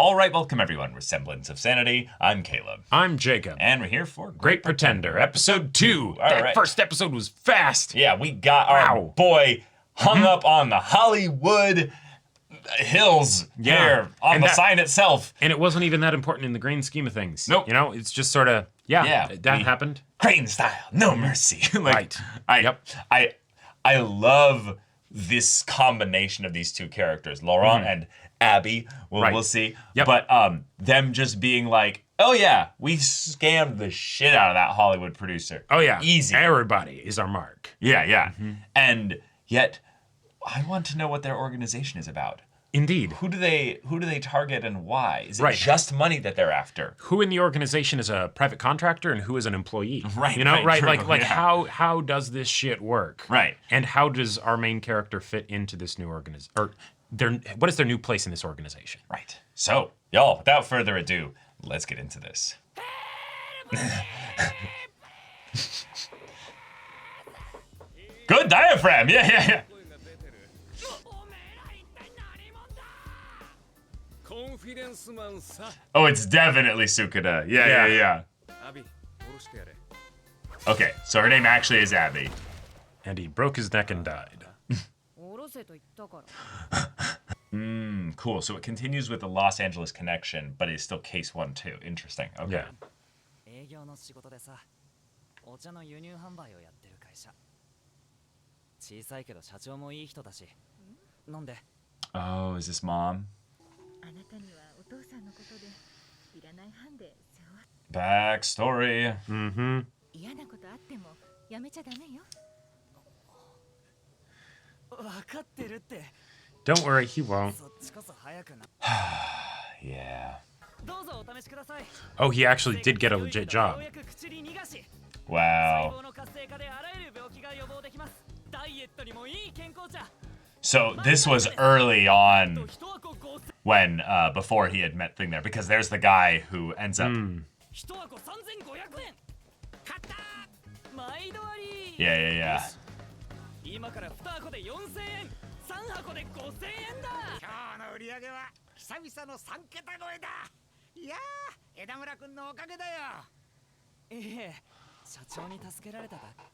All right, welcome everyone. We're Semblance of Sanity. I'm Caleb. I'm Jacob. And we're here for Great Pretender, episode 2. That first episode was fast. Yeah, we got our boy hung up on the Hollywood hills here on the sign itself. And it wasn't even that important in the grand scheme of things. Nope. You know, it's just sort of, that happened. Crane style, no mercy. Right. I love this combination of these two characters, Laurent and Abby. We'll see. Yep. But them just being like, oh yeah, we scammed the shit out of that Hollywood producer. Oh yeah. Easy. Everybody is our mark. Yeah. And yet, I want to know what their organization is about. Indeed. Who do they target and why? Is it just money that they're after? Who in the organization is a private contractor and who is an employee? Right. You know, right. Like how does this shit work? Right. And how does our main character fit into this new organization? Or what is their new place in this organization? Right. So, y'all, without further ado, let's get into this. Good diaphragm. Yeah. Oh, it's definitely Sukada. Yeah. Okay, so her name actually is Abby. And he broke his neck and died. Cool. So it continues with the Los Angeles connection, but it's still case 1 too. Interesting. Okay. Yeah. Oh, is this mom? Backstory. Don't worry, he won't. Yeah. Oh, he actually did get a legit job. Wow. So this was early on when, before he had met Thing there, because there's the guy who ends up... Yeah.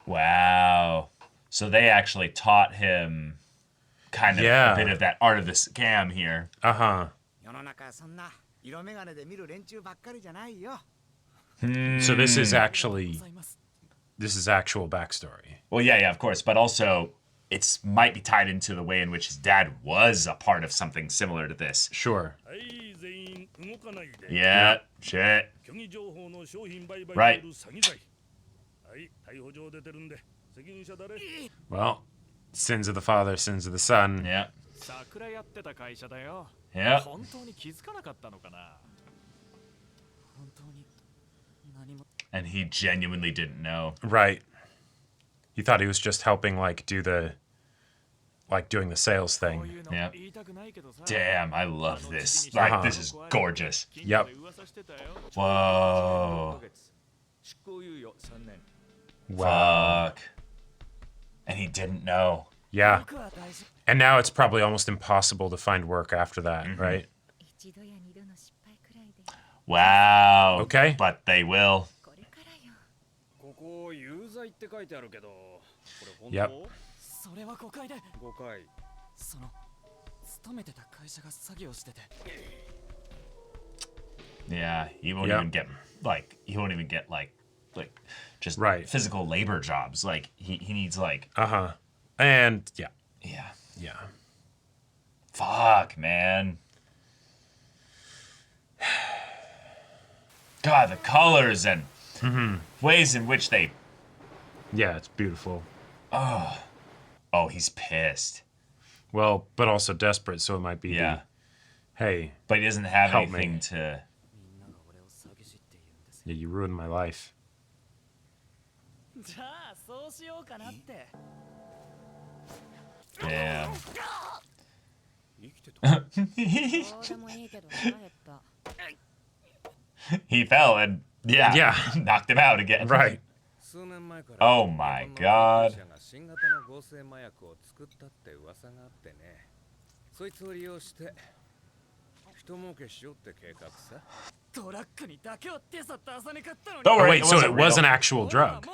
Wow. So they actually taught him kind of a bit of that art of the scam here. So this is actual backstory. Well, yeah, of course. But also, it might be tied into the way in which his dad was a part of something similar to this. Sure. Yeah, shit. Right. Well, sins of the father, sins of the son. Yeah. And he genuinely didn't know. Right. He thought he was just helping, doing the sales thing. Yeah. Damn, I love this. This is gorgeous. Yep. Whoa. Wow. Fuck. And he didn't know. Yeah. And now it's probably almost impossible to find work after that, right? Wow. Okay. But they will. Yep. Yeah, he won't even get just physical labor jobs. Like he needs And yeah. Fuck, man. God, the colors and ways in which they... Yeah, it's beautiful. Oh, he's pissed. Well, but also desperate, so it might be hey. But he doesn't have anything to... Yeah, you ruined my life. Damn. He fell and knocked him out again. Right. Oh my god. Don't Oh worry, wait, it so wasn't it was real. an actual drug.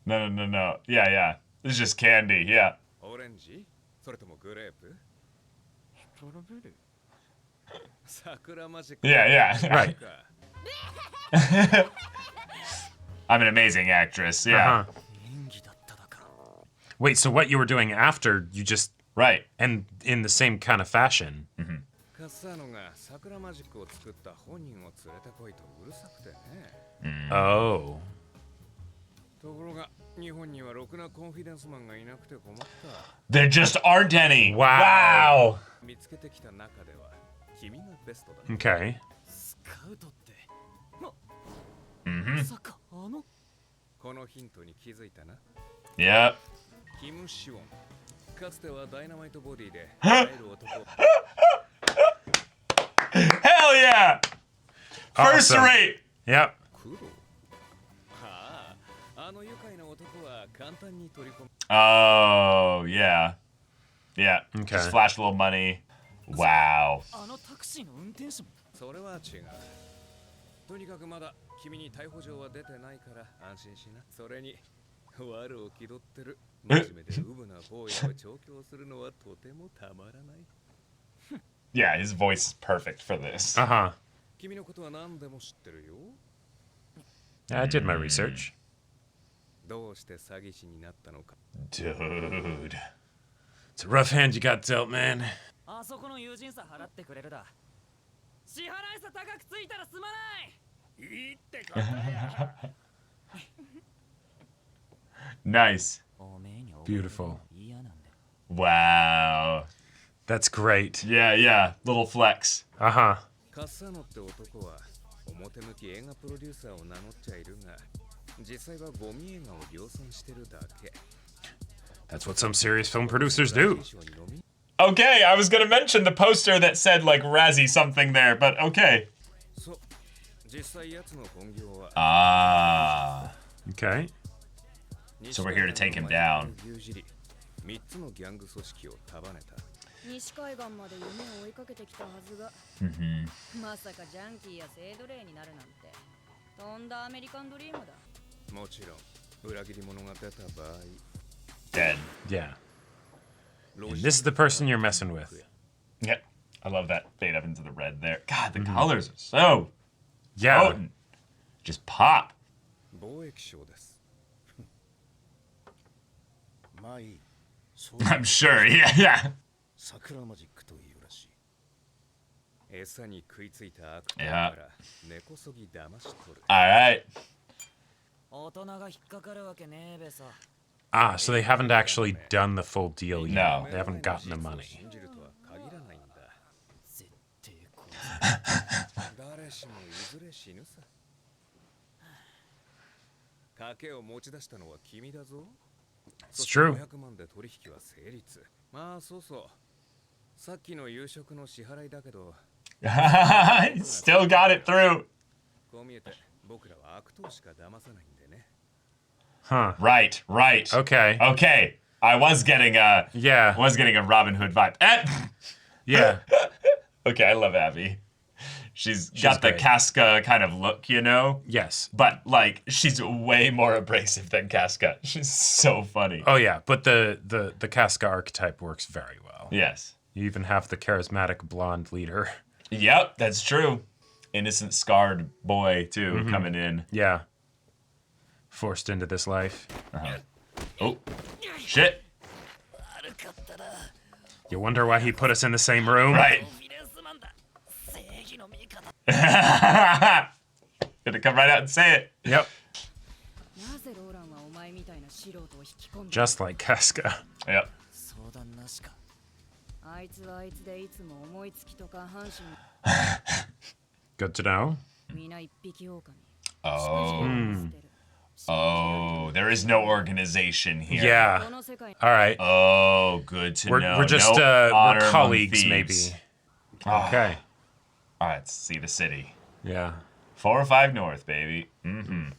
No. Yeah. This is just candy. Yeah. Yeah. Right. I'm an amazing actress. Yeah. Uh-huh. Wait, so what you were doing after you just Right. and in the same kind of fashion? Oh. There just aren't any. Wow. Wow. Okay. Yep. Hell yeah. First Awesome. rate. Yep. Oh, yeah. Yeah. Okay. Just flash a little money. Wow. Yeah, his voice is perfect for this. Uh-huh. Yeah, I did my research. Dude. It's a rough hand you got dealt, man. Nice. Beautiful. Wow. That's great. Yeah. Little flex. Uh-huh. That's what some serious film producers do. Okay, I was gonna mention the poster that said like Razzie something there, but okay. Ah. Okay. So we're here to take him down. 西海岸まで夢を追いかけてきたはずが、まさかジャンキーや性奴隷になるなんてとんだアメリカンドリームだ。もちろん裏切り者が出た場合。Dead. Yeah. And this is the person you're messing with. Yep. I love that fade up into the red there. God, the colors are so Yeah. potent. Just pop. 貿易商です。まあいい。 I'm sure. Yeah. 桜マジックというらしい。餌に食いついた悪党 Yeah. から根こそぎ騙し取る。 All right. 大人が引っかかるわけねえべさ。 Ah, so they haven't actually done the full deal yet. No. They haven't gotten the money. 信じるとは限らないんだ。絶対殺誰しもいずれ死ぬさ。賭けを持ち出したのは君だぞ。 It's true. 500万で取引は成立。まあそうそう。さっきの夕食の支払いだけど。 Still got it through. こう見えて僕らは悪党しか騙さないんでね。 Huh. Right. Okay. Okay. I was getting a Yeah. Robin Hood vibe. Yeah. Okay, I love Abby. She's got the great. Casca kind of look, you know? Yes. But like she's way more abrasive than Casca. She's so funny. Oh yeah, but the Casca archetype works very well. Yes. You even have the charismatic blonde leader. Yep, that's true. Innocent scarred boy too coming in. Yeah. Forced into this life. Oh. Shit. You wonder why he put us in the same room? Right. フィレンスマンだ。正義の味方。 Gonna come right out and say it. Yep. なぜローランはお前みたいな素人を引き込んだ。 Just like Casca. Yep. 相談なしか。あいつはあいつでいつも思いつきとか半身。 Good to know. 皆一匹狼。 Oh. Oh, there is no organization here. こ Yeah. の世界。 All right. Oh, good to know. We're just No honor we're among colleagues thieves. maybe. Ah. Okay. All right, let's see the city. Yeah. 405 North, baby. Mm-hmm.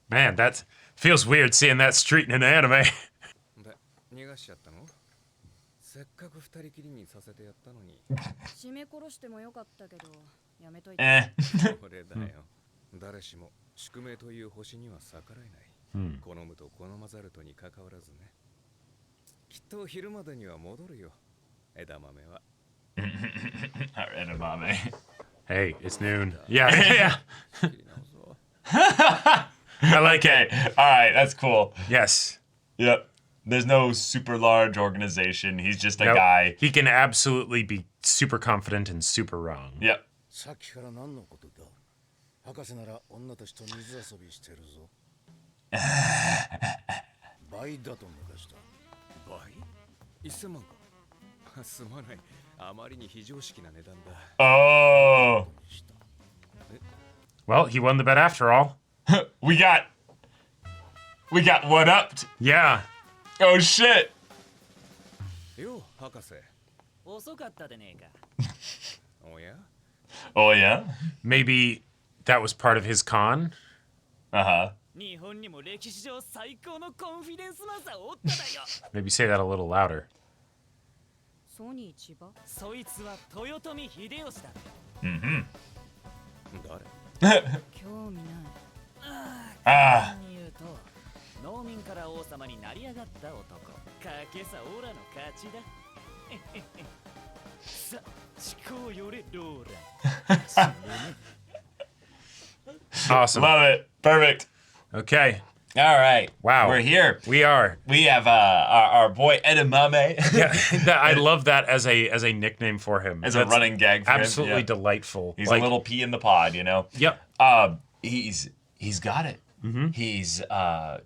Man, that feels weird seeing that street in an anime. で、逃がしちゃったの？せっかく二人きりにさせてやったのに。締め殺してもよかったけどやめといて。これだよ。誰しも宿命という星には逆らえない。好むと好まざるとに関わらずね。きっと昼までには戻るよ。枝豆は。Edamame. Hey, it's noon. Yeah, yeah. 仕切り直そう。 I like Okay. it. All right. That's cool. Yes. Yep. There's no super large organization. He's just a Nope. guy. He can absolutely be super confident and super wrong. Yep. さっきから何のことだ。博士なら女たちと水遊びしてるぞ。倍だと抜かした。倍 ?1000 万か。すまない。あまりに非常識な値段だ。Oh. Well, he won the bet after all. We got one upped. Yeah. Oh shit. よう、博士。遅かったでねえか。おや Oh yeah. Maybe that was part of his con. Uh-huh. 日本にも歴史上最高のコンフィデンスマンさおっただよ。Maybe say that a little louder. ソニー千葉。そいつは豊臣秀吉だ。Mm-hmm. 誰興味ない。Ah. 言うと農民から王様になり上がった男。かけさオラの勝ちだ。さあ、思考よれローラ。 Awesome. Love it. Perfect. Okay. All right. Wow. We're here. We are. We have our boy Edamame Yeah, I love that as a nickname for him. as a That's running gag for him. absolutely Yeah. delightful. He's Like, a little pea in the pod, you know. Yep. He's got it. He's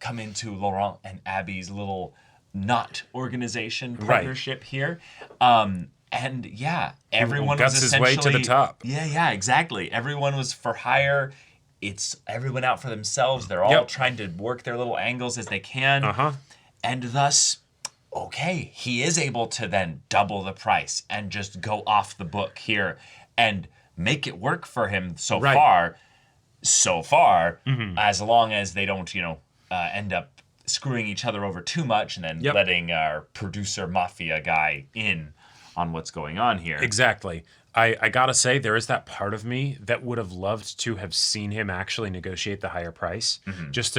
come into Laurent and Abby's little knot organization partnership here. And yeah, everyone guts was his way to the essentially- top. Yeah, exactly. Everyone was for hire. It's everyone out for themselves. They're all Yep. trying to work their little angles as they can. Uh-huh. And thus, okay, he is able to then double the price and just go off the book here and make it work for him so Right. far. So far, as long as they don't, end up screwing each other over too much and then Yep. letting our producer mafia guy in on what's going on here. Exactly. I gotta say, there is that part of me that would have loved to have seen him actually negotiate the higher price, just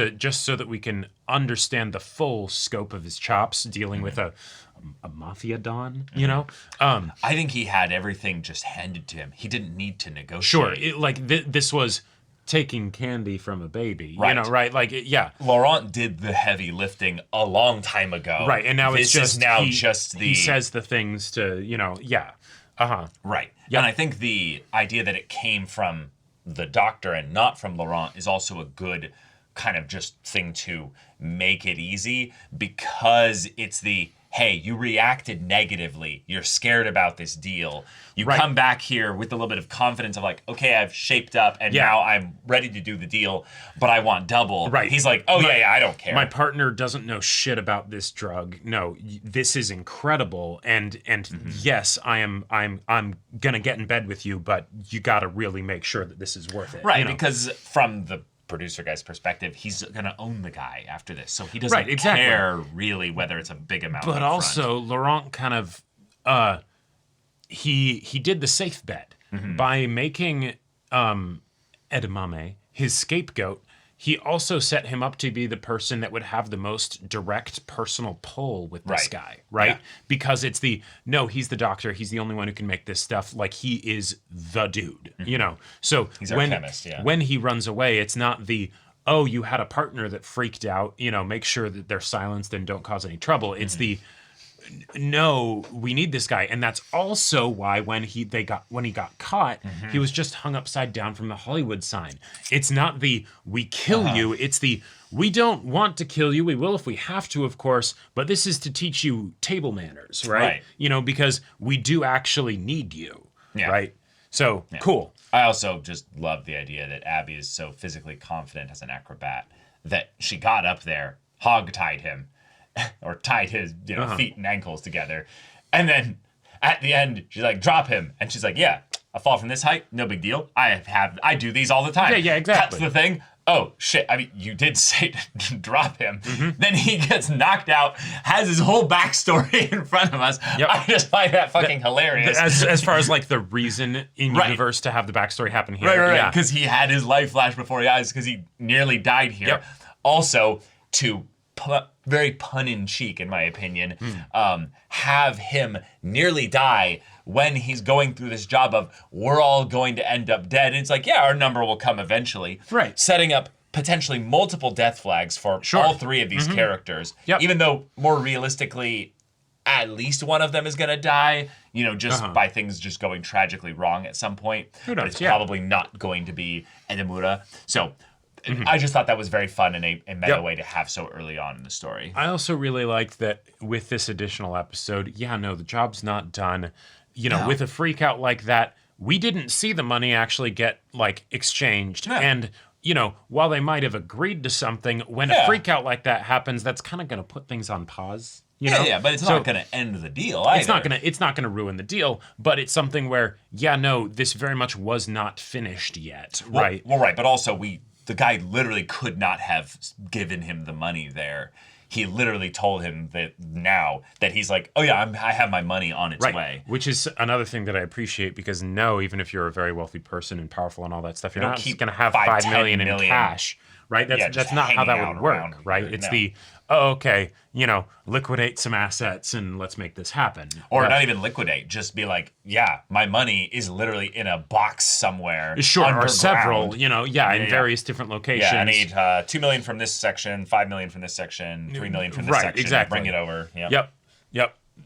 so that we can understand the full scope of his chops dealing with a mafia don. You know, I think he had everything just handed to him. He didn't need to negotiate. sure. This was taking candy from a baby. Right. You know, right? Like, yeah. Laurent did the heavy lifting a long time ago. Right, and now it's This just is now he, just the he says the things to, yeah. right. Yep. And I think the idea that it came from the doctor and not from Laurent is also a good kind of just thing to make it easy, because it's the, hey, you reacted negatively. You're scared about this deal. You Right. come back here with a little bit of confidence of like, okay, I've shaped up and Yeah. now I'm ready to do the deal, but I want double. Right. He's like, oh yeah, I don't care. My partner doesn't know shit about this drug. No, this is incredible, and yes, I'm gonna get in bed with you, but you gotta really make sure that this is worth it. Right, you know? because from the producer guy's perspective, he's gonna own the guy after this, so he doesn't Right, exactly. care really whether it's a big amount. But up also, Laurent kind of he did the safe bet by making Edamame his scapegoat. He also set him up to be the person that would have the most direct personal pull with this Right. guy, right? Yeah. Because it's he's the doctor, he's the only one who can make this stuff. Like, he is the dude, you know? So He's our chemist, yeah. when he runs away, it's not the, oh, you had a partner that freaked out, make sure that they're silenced and don't cause any trouble. It's the, no, we need this guy. And that's also why when he got caught, he was just hung upside down from the Hollywood sign. It's not the we kill you, it's the we don't want to kill you. We will if we have to, of course, but this is to teach you table manners, right? Because we do actually need you. Yeah. Right? So cool. I also just love the idea that Abby is so physically confident as an acrobat that she got up there, hog-tied him, or tied his feet and ankles together, and then at the end she's like, drop him, and she's like, yeah, I fall from this height, no big deal. I do these all the time. Yeah, exactly. That's the thing. oh shit, I mean, you did say to drop him. Then he gets knocked out, has his whole backstory in front of us. Yep. I just find that fucking hilarious. As far as like the reason in universe to have the backstory happen here. Right. Yeah. Because he had his life flash before his eyes because he nearly died here. Yep. Also, to very pun-in-cheek, in my opinion, have him nearly die when he's going through this job of, we're all going to end up dead. And it's like, yeah, our number will come eventually. Right. Setting up potentially multiple death flags for all three of these characters. Yep. Even though, more realistically, at least one of them is going to die, you know, just by things just going tragically wrong at some point. Who But knows? it's Yeah. probably not going to be Edamura. So I just thought that was very fun and a meta way to have so early on in the story. I also really liked that with this additional episode, the job's not done. You know, with a freak out like that, we didn't see the money actually get like exchanged. Yeah. And, you know, while they might have agreed to something, when a freak out like that happens, that's kind of going to put things on pause. You know? But it's not going to end the deal either. It's not gonna ruin the deal, but it's something where, this very much was not finished yet. Right. Well, right. But also the guy literally could not have given him the money there. He literally told him that he's like, oh yeah, I have my money on its way. Which is another thing that I appreciate because even if you're a very wealthy person and powerful and all that stuff, you're not just going to have 5 million in cash, right? That's not how that would work, right? It's liquidate some assets and let's make this happen. Or not even liquidate, just be like, yeah, my money is literally in a box somewhere. Sure, or underground. several, in various different locations. Yeah, I need 2 million from this section, 5 million from this section, 3 million from this section. Exactly. Bring it over. Yep.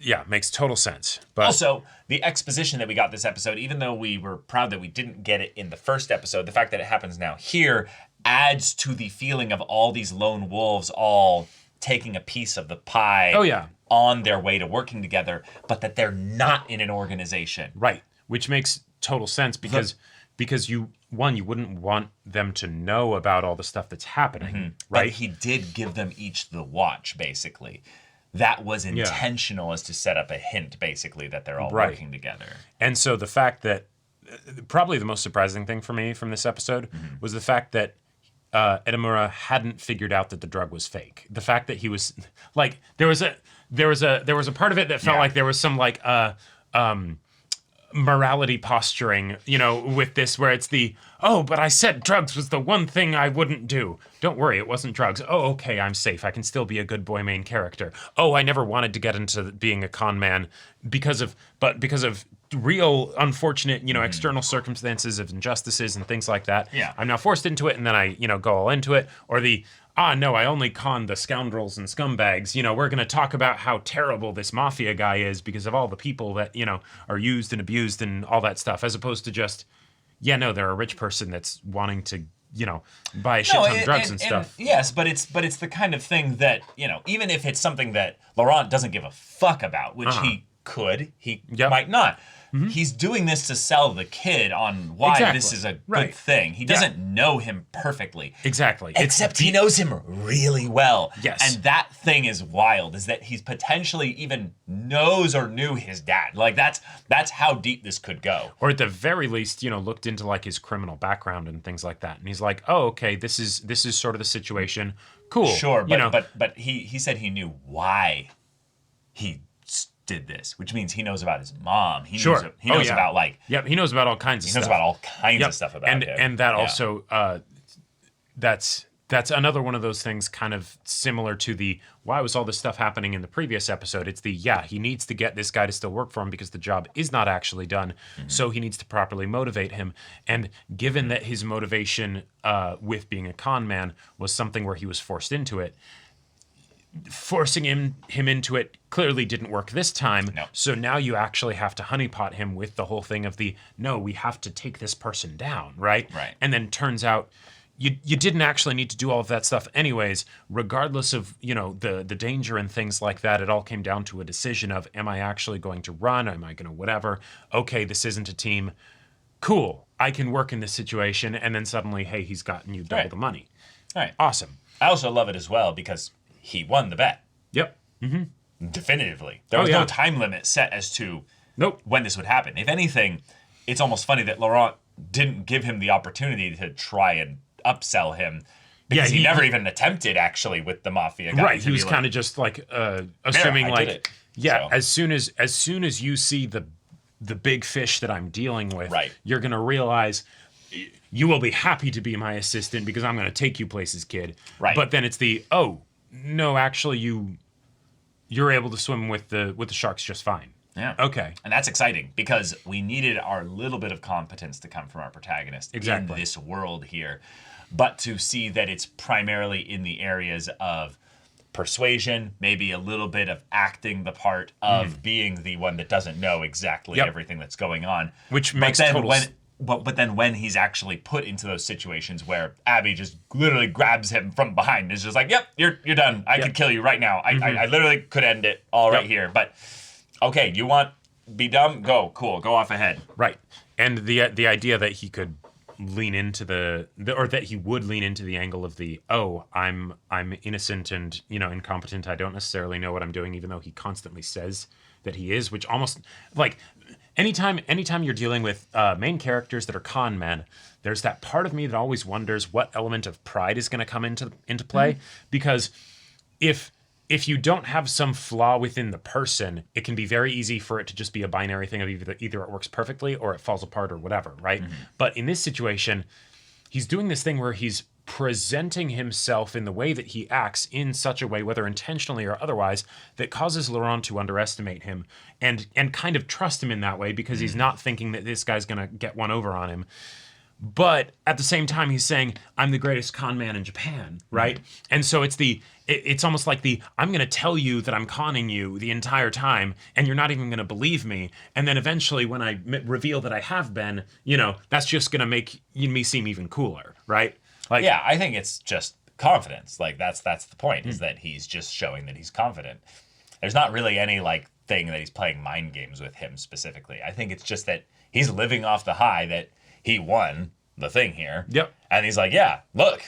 Yeah, makes total sense. But also, the exposition that we got this episode, even though we were proud that we didn't get it in the first episode, the fact that it happens now here adds to the feeling of all these lone wolves all taking a piece of the pie on their way to working together, but that they're not in an organization. Right, which makes total sense because you wouldn't want them to know about all the stuff that's happening, right? But he did give them each the watch, basically. That was intentional as to set up a hint, basically, that they're all working together. And so the fact that, probably the most surprising thing for me from this episode was the fact that Edamura hadn't figured out that the drug was fake. The fact that he was, like, there was a part of it that felt like there was some, like, morality posturing, with this, where it's but I said drugs was the one thing I wouldn't do. Don't worry, it wasn't drugs. Oh, okay, I'm safe. I can still be a good boy main character. Oh, I never wanted to get into being a con man because of real unfortunate, external circumstances of injustices and things like that. Yeah. I'm now forced into it and then I, go all into it. Or no, I only con the scoundrels and scumbags. We're going to talk about how terrible this mafia guy is because of all the people that, are used and abused and all that stuff, as opposed to just, they're a rich person that's wanting to, buy a shit ton of drugs and stuff. Yes, but it's the kind of thing that, even if it's something that Laurent doesn't give a fuck about, which he could, he might not. He's doing this to sell the kid on why this is a good thing. He doesn't know him perfectly. Exactly. Except he knows him really well. Yes. And that thing is wild, is that he's potentially even knows or knew his dad. Like, that's how deep this could go. Or at the very least, looked into, like, his criminal background and things like that. And he's like, oh, okay, this is sort of the situation. Cool. Sure, but he said he knew why he did this, which means he knows about his mom. He knows about, like... Yep, he knows about all kinds of stuff. He knows about all kinds of stuff about him. And that also, that's another one of those things kind of similar to why was all this stuff happening in the previous episode? It's he needs to get this guy to still work for him because the job is not actually done, so he needs to properly motivate him. And given that his motivation with being a con man was something where he was forced into it, forcing him into it clearly didn't work this time. No. So now you actually have to honeypot him with the whole thing of no, we have to take this person down, right? Right. And then turns out you didn't actually need to do all of that stuff anyways, regardless of, the danger and things like that. It all came down to a decision of, am I actually going to run? Am I going to whatever? Okay, this isn't a team. Cool. I can work in this situation. And then suddenly, hey, he's gotten you double the money. All right. Awesome. I also love it as well because he won the bet. Yep. Definitively. There was no time limit set as to when this would happen. If anything, it's almost funny that Laurent didn't give him the opportunity to try and upsell him. Because he never even attempted, actually, with the mafia guy. Right, he was kind of just like assuming I did it. yeah, So. as soon as you see the big fish that I'm dealing with, Right. you're going to realize you will be happy to be my assistant because I'm going to take you places, kid. Right. But then it's no, actually you're able to swim with the sharks just fine. Yeah. Okay. And that's exciting because we needed our little bit of competence to come from our protagonist in this world here. But to see that it's primarily in the areas of persuasion, maybe a little bit of acting the part of being the one that doesn't know exactly everything that's going on. Which makes total sense. But then when he's actually put into those situations where Abby just literally grabs him from behind, is just like, yep, you're done. I could kill you right now. I literally could end it all right here. But okay, you want be dumb? Go, cool, go off ahead. Right. And the idea that he could lean into or that he would lean into the angle of I'm innocent and incompetent. I don't necessarily know what I'm doing, even though he constantly says that he is, which almost like anytime you're dealing with main characters that are con men, there's that part of me that always wonders what element of pride is going to come into play, because if you don't have some flaw within the person, it can be very easy for it to just be a binary thing of either it works perfectly or it falls apart or whatever, right? But in this situation, he's doing this thing where he's presenting himself in the way that he acts in such a way, whether intentionally or otherwise, that causes Laurent to underestimate him and kind of trust him in that way because he's not thinking that this guy's going to get one over on him. But at the same time, he's saying, I'm the greatest con man in Japan, right? And so it's almost like I'm going to tell you that I'm conning you the entire time, and you're not even going to believe me. And then eventually, when I reveal that I have been, that's just going to make me seem even cooler, right? Like, yeah, I think it's just confidence. Like that's the point, is that he's just showing that he's confident. There's not really any thing that he's playing mind games with him specifically. I think it's just that he's living off the high that he won the thing here. Yep. And he's like, yeah, look,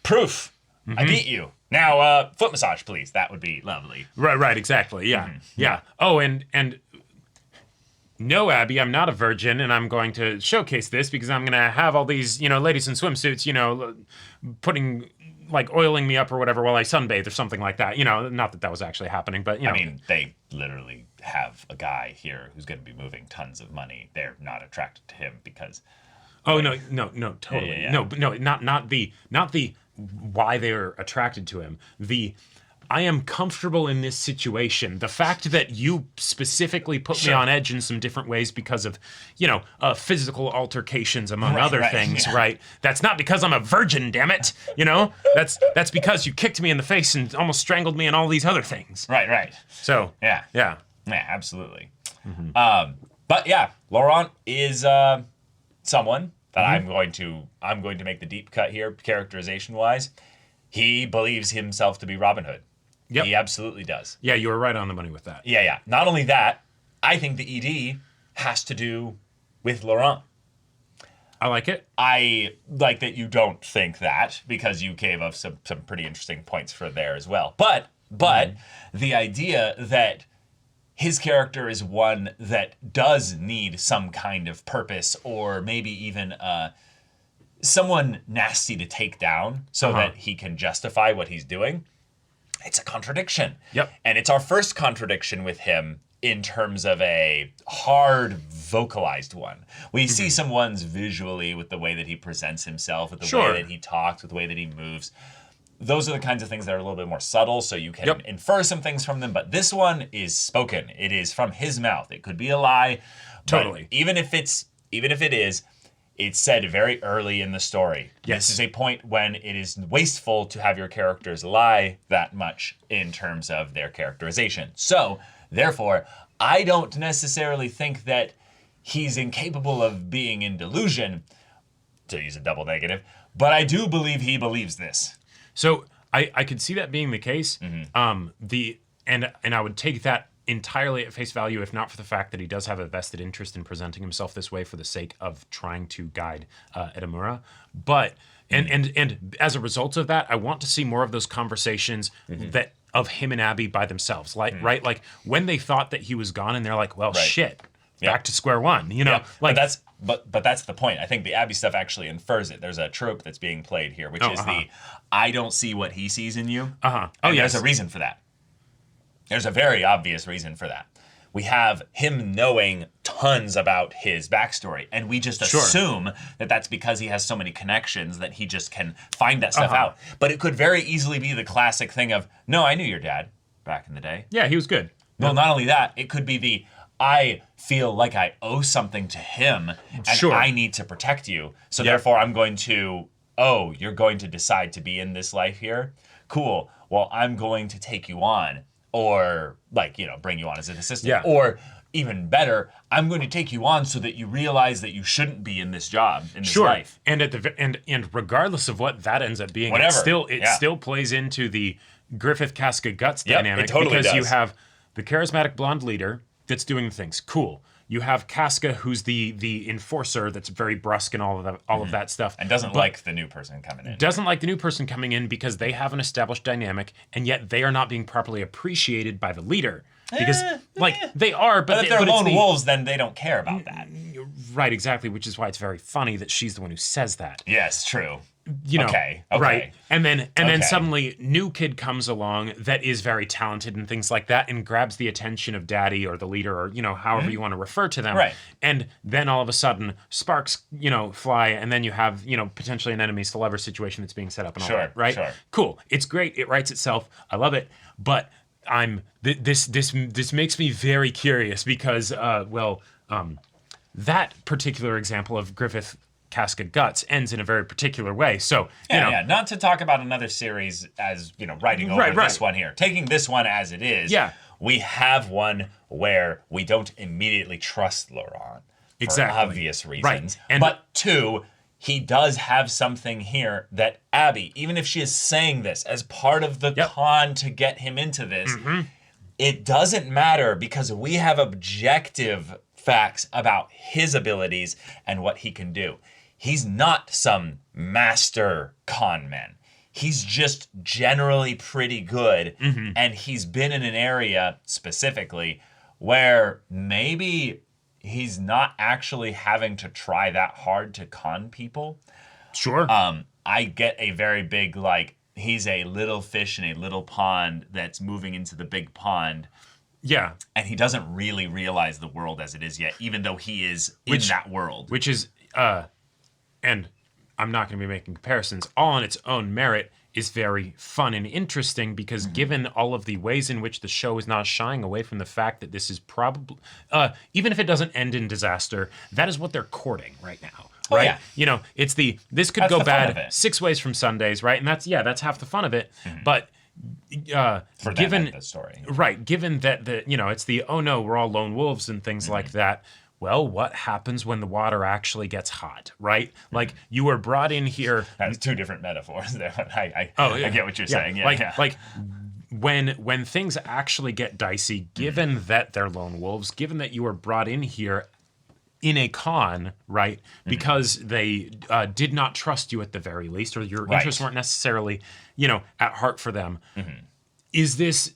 proof. I beat you. Now, foot massage, please. That would be lovely. Right, exactly. Yeah. Yeah. Oh, and no, Abby, I'm not a virgin, and I'm going to showcase this because I'm going to have all these, ladies in swimsuits, putting, oiling me up or whatever while I sunbathe or something like that. Not that was actually happening, but, I mean, they literally have a guy here who's going to be moving tons of money. They're not attracted to him because... Oh, no, totally. Yeah. No, not the why they're attracted to him. I am comfortable in this situation. The fact that you specifically put me on edge in some different ways because of, physical altercations among other things, right? That's not because I'm a virgin, damn it. That's because you kicked me in the face and almost strangled me and all these other things. Right. So, Yeah, absolutely. But yeah, Laurent is someone that I'm going to make the deep cut here, characterization wise. He believes himself to be Robin Hood. Yep. He absolutely does. Yeah, you were right on the money with that. Yeah. Not only that, I think the ED has to do with Laurent. I like it. I like that you don't think that, because you gave us some pretty interesting points for there as well. But the idea that his character is one that does need some kind of purpose, or maybe even someone nasty to take down so that he can justify what he's doing. It's a contradiction. Yep. And it's our first contradiction with him in terms of a hard vocalized one. We see some ones visually with the way that he presents himself, with the way that he talks, with the way that he moves. Those are the kinds of things that are a little bit more subtle, so you can infer some things from them. But this one is spoken. It is from his mouth. It could be a lie. Totally. Even if it is, it's said very early in the story. Yes. This is a point when it is wasteful to have your characters lie that much in terms of their characterization. So, therefore, I don't necessarily think that he's incapable of being in delusion, to use a double negative, but I do believe he believes this. So I could see that being the case. And I would take that entirely at face value, if not for the fact that he does have a vested interest in presenting himself this way for the sake of trying to guide Edamura. But and as a result of that, I want to see more of those conversations that of him and Abby by themselves. Right? Like when they thought that he was gone and they're like, well, shit. back to square one. You know, Yeah, like but that's the point. I think the Abby stuff actually infers it. There's a trope that's being played here, which is the I don't see what he sees in you. Oh, And yes. there's a reason for that. There's a very obvious reason for that. We have him knowing tons about his backstory, and we just assume that that's because he has so many connections that he just can find that stuff out. But it could very easily be the classic thing of, no, I knew your dad back in the day. Yeah, he was good. Well, not only that, it could be the I feel like I owe something to him and I need to protect you. So therefore I'm going to, you're going to decide to be in this life here? Cool. Well, I'm going to take you on, or like, bring you on as an assistant. Yeah. Or even better, I'm going to take you on so that you realize that you shouldn't be in this job, in this life. And at the and regardless of what that ends up being, Whatever. it still plays into the Griffith Casca Guts Yep, dynamic it totally because you does. have the charismatic blonde leader that's doing things. Cool. You have Casca, who's the enforcer that's very brusque and all of that stuff. And doesn't like the new person coming in. Doesn't like the new person coming in because they have an established dynamic, and yet they are not being properly appreciated by the leader. Because they are, But if they're lone wolves, then they don't care about that. Right, exactly, which is why it's very funny that she's the one who says that. Yes, true. Okay. Right. And then suddenly new kid comes along that is very talented and things like that and grabs the attention of daddy or the leader or, however you want to refer to them. Right. And then all of a sudden sparks, fly, and then you have, potentially an enemies to lover situation that's being set up and all that. Right. Sure. Cool. It's great. It writes itself. I love it. But this makes me very curious because that particular example of Griffith Casca Guts ends in a very particular way. So, not to talk about another series as, writing over this one here. Taking this one as it is, we have one where we don't immediately trust Laurent for obvious reasons. Right. But two, he does have something here that Abby, even if she is saying this as part of the con to get him into this, it doesn't matter because we have objective facts about his abilities and what he can do. He's not some master con man. He's just generally pretty good. And he's been in an area specifically where maybe he's not actually having to try that hard to con people. Sure. I get a very big, he's a little fish in a little pond that's moving into the big pond. Yeah. And he doesn't really realize the world as it is yet, even though he is in that world. Which is, and I'm not going to be making comparisons, all on its own merit is very fun and interesting because given all of the ways in which the show is not shying away from the fact that this is probably, even if it doesn't end in disaster, that is what they're courting right now. Right? It's this could go bad 6 ways from Sundays, right? And that's half the fun of it. But For given them, the story. Right. Given that it's the, oh no, we're all lone wolves and things like that. Well, what happens when the water actually gets hot, right? Like you were brought in here. That's two different metaphors there. I get what you're saying. Like when things actually get dicey, given that they're lone wolves, given that you were brought in here in a con, right? Because they did not trust you at the very least, or your interests weren't necessarily, at heart for them. Is this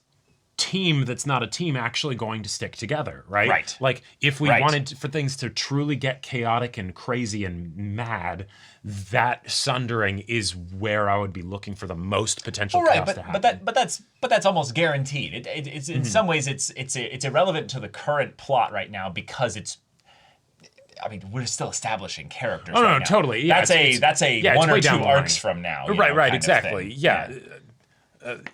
team that's not a team actually going to stick together, right? Right. Like if we wanted for things to truly get chaotic and crazy and mad, that sundering is where I would be looking for the most potential chaos to happen. But that's almost guaranteed. It's in some ways it's irrelevant to the current plot right now because we're still establishing characters. Oh, right no, now. totally. Yeah, That's one or way two down the arcs line. from now. Right, exactly. Yeah.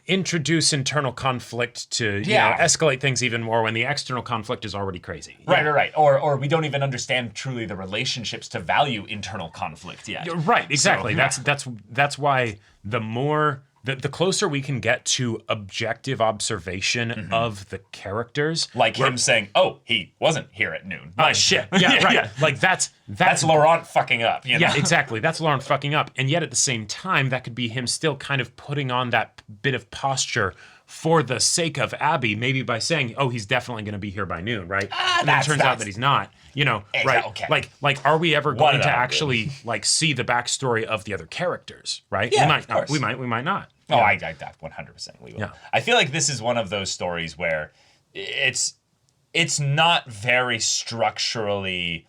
Introduce internal conflict to escalate things even more when the external conflict is already crazy. Right. Or we don't even understand truly the relationships to value internal conflict yet. Right, exactly. So, that's why the closer we can get to objective observation of the characters, like him saying, "Oh, he wasn't here at noon." Oh shit! Yeah, right. Like that's Laurent fucking up. Yeah, exactly. That's Laurent fucking up, and yet at the same time, that could be him still kind of putting on that bit of posture for the sake of Abby, maybe by saying, "Oh, he's definitely going to be here by noon," right? And then it turns out that he's not. Right? Okay. Like, are we ever going to actually see the backstory of the other characters? Right? Yeah, we might of not. course. We might not. Oh, I 100% we will. Yeah. I feel like this is one of those stories where it's it's not very structurally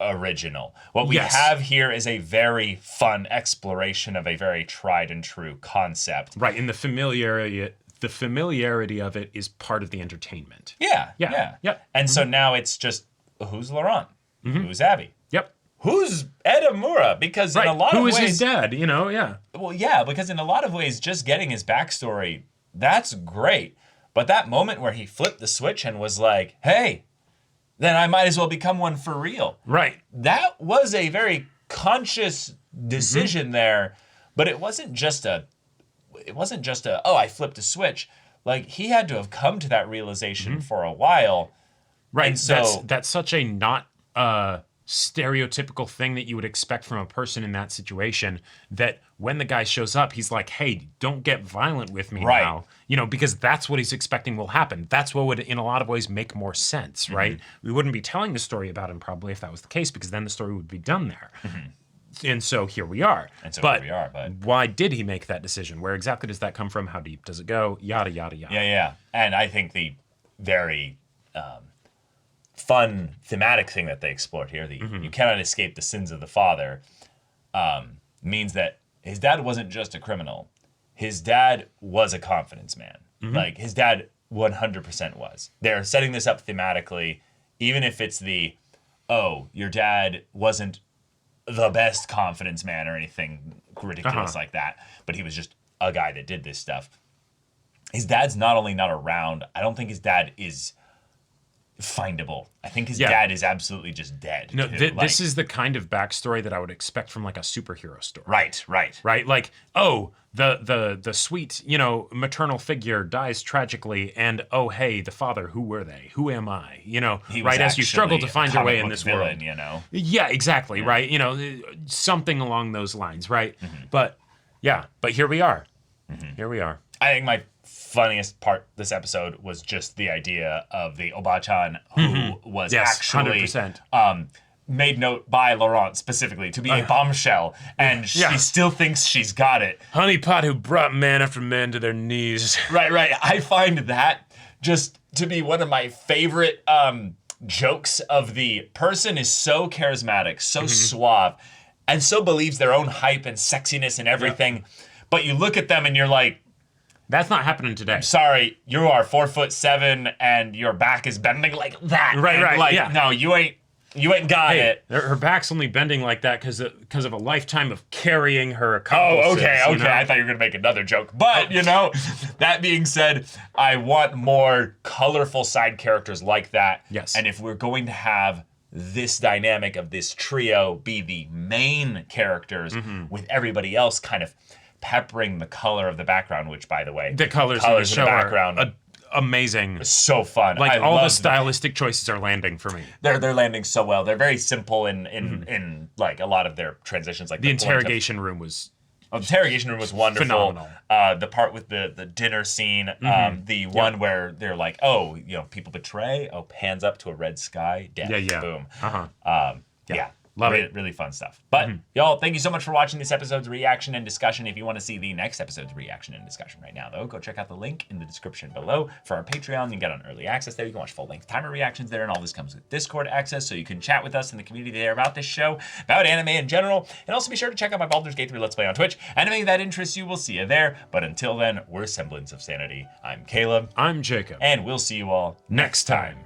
original. What we Yes. have here is a very fun exploration of a very tried and true concept. Right, and the familiarity of it is part of the entertainment. Yeah. Yep. And so now it's just, who's Laurent? Who's Abby? Yep. Who's Edamura? Because Right. in a lot Who of is ways, his dad? You know, yeah. well, yeah, because in a lot of ways, just getting his backstory, that's great. But that moment where he flipped the switch and was like, hey, then I might as well become one for real. Right. That was a very conscious decision there, but it wasn't just a oh, I flipped a switch. Like, he had to have come to that realization for a while. Right. And so that's such a not stereotypical thing that you would expect from a person in that situation, that when the guy shows up, he's like, hey, don't get violent with me Right. now. You know, because that's what he's expecting will happen. That's what would, in a lot of ways, make more sense, right? We wouldn't be telling the story about him probably if that was the case, because then the story would be done there. And so here we are. But why did he make that decision? Where exactly does that come from? How deep does it go? Yada, yada, yada. yeah. And I think the very fun thematic thing that they explored here, the you cannot escape the sins of the father, means that his dad wasn't just a criminal. His dad was a confidence man. Like, his dad 100% was. They're setting this up thematically, even if it's the, oh, your dad wasn't the best confidence man or anything ridiculous like that, but he was just a guy that did this stuff. His dad's not only not around, I don't think his dad is findable. I think his dad is absolutely just dead. No, too. this is the kind of backstory that I would expect from like a superhero story. Right. Right? Like, oh, the sweet, you know, maternal figure dies tragically, and oh, hey, the father, who were they? Who am I? You know, He was right as you struggle to actually find a your way comic in book this villain, world. you know. Yeah, exactly, right? You know, something along those lines, right? But here we are. Here we are. I think my funniest part this episode was just the idea of the Oba-chan who was Yes, actually 100%. Made note by Laurent specifically to be a bombshell, and she still thinks she's got it. Honeypot who brought man after man to their knees. Right. I find that just to be one of my favorite jokes of the person is so charismatic, so suave, and so believes their own hype and sexiness and everything. But you look at them and you're like, That's not happening today. sorry, you are 4'7" and your back is bending like that. Right, And right, like, yeah. no, you ain't got it. Her back's only bending like that because of a lifetime of carrying her accomplices. Oh, okay. you know? I thought you were going to make another joke. But, you know, that being said, I want more colorful side characters like that. Yes. And if we're going to have this dynamic of this trio be the main characters with everybody else kind of peppering the color of the background, which, by the way, The colors in the show are amazing. is so fun. Like, I all the love stylistic choices are landing for me. They're landing so well. They're very simple in like a lot of their transitions. Like The point of- interrogation room was the interrogation room was wonderful. Phenomenal. The part with the dinner scene, the one where they're like, oh, you know, people betray. Oh, hands up to a red sky. Death. Yeah. Boom. Yeah. Love it. Really fun stuff. But y'all, thank you so much for watching this episode's reaction and discussion. If you want to see the next episode's reaction and discussion right now, though, go check out the link in the description below for our Patreon. You can get on early access there. You can watch full-length timer reactions there, and all this comes with Discord access, so you can chat with us in the community there about this show, about anime in general, and also be sure to check out my Baldur's Gate 3 Let's Play on Twitch. Anime that interests you, we'll see you there. But until then, we're Semblance of Sanity. I'm Caleb. I'm Jacob. And we'll see you all Next time.